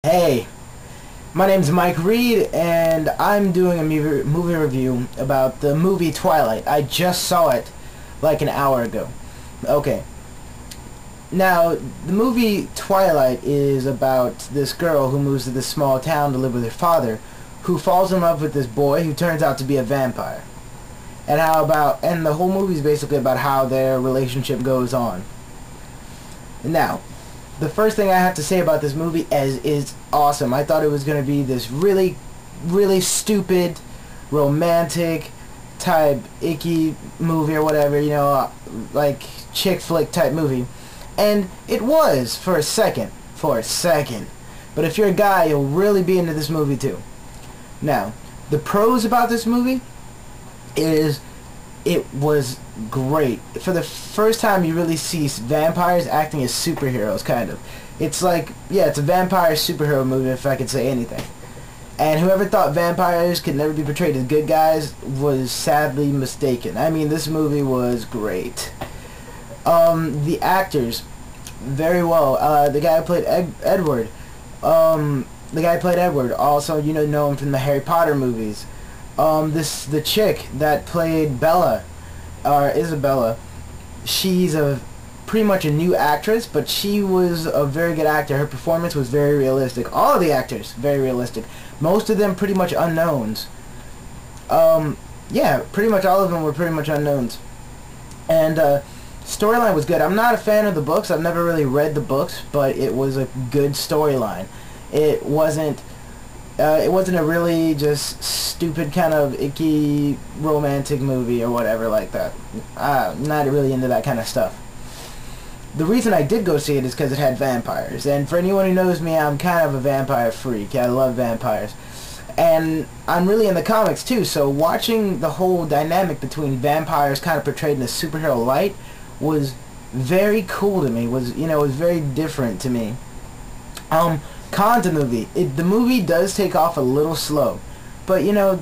Hey, my name's Mike Reed, and I'm doing a movie review about the movie Twilight. I just saw it like an hour ago. Okay. Now, the movie Twilight is about this girl who moves to this small town to live with her father, who falls in love with this boy who turns out to be a vampire. And the whole movie is basically about how their relationship goes on. Now, the first thing I have to say about this movie is awesome. I thought it was going to be this really, really stupid, romantic type, icky movie or whatever, you know, like chick flick type movie. And it was for a second. But if you're a guy, you'll really be into this movie too. Now, the pros about this movie is it was great. For the first time you really see vampires acting as superheroes, kind of. It's like, yeah, it's a vampire superhero movie, if I could say anything. And whoever thought vampires could never be portrayed as good guys was sadly mistaken. I mean, this movie was great. The actors, very well. The guy who played Edward, also, you know him from the Harry Potter movies. The chick that played Bella, or Isabella, she's pretty much a new actress, but she was a very good actor. Her performance was very realistic. All of the actors, very realistic. Most of them pretty much unknowns. Yeah, pretty much all of them were pretty much unknowns. And, storyline was good. I'm not a fan of the books. I've never really read the books, but it was a good storyline. It wasn't a really just stupid kind of icky romantic movie or whatever like that. I'm not really into that kind of stuff. The reason I did go see it is because it had vampires. And for anyone who knows me, I'm kind of a vampire freak. I love vampires. And I'm really in the comics too, so watching the whole dynamic between vampires kind of portrayed in a superhero light was very cool to me. Was very different to me. Con to the movie. The movie does take off a little slow, but yeah,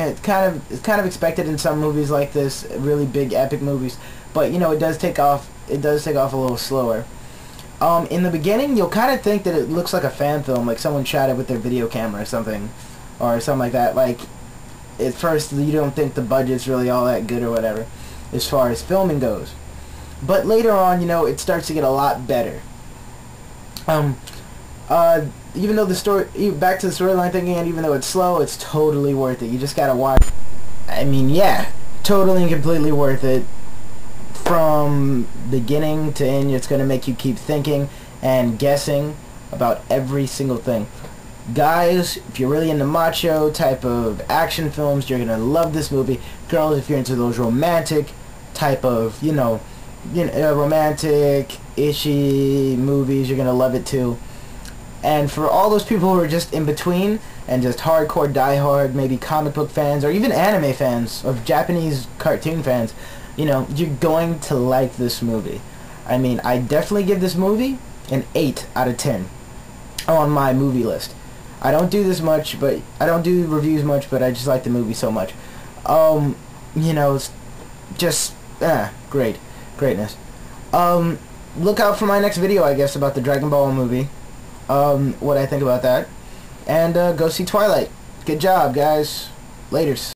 it's kind of expected in some movies like this, really big epic movies. But it does take off. It does take off a little slower. In the beginning, you'll kind of think that it looks like a fan film, like someone shot it with their video camera or something like that. Like at first, you don't think the budget's really all that good or whatever, as far as filming goes. But later on, it starts to get a lot better. Even though back to the storyline thing again, even though it's slow, it's totally worth it. You just gotta watch. I mean, yeah, totally and completely worth it. From beginning to end, it's gonna make you keep thinking and guessing about every single thing. Guys, if you're really into macho type of action films, you're gonna love this movie. Girls, if you're into those romantic type of, romantic, ishy movies, you're gonna love it too. And for all those people who are just in between and just hardcore diehard, maybe comic book fans or even anime fans or Japanese cartoon fans, you're going to like this movie. I mean, I definitely give this movie an 8 out of 10 on my movie list. I don't do this much, but I don't do reviews much, but I just like the movie so much. It's just greatness. Look out for my next video, I guess, about the Dragon Ball movie. What I think about that. And go see Twilight. Good job, guys. Laters.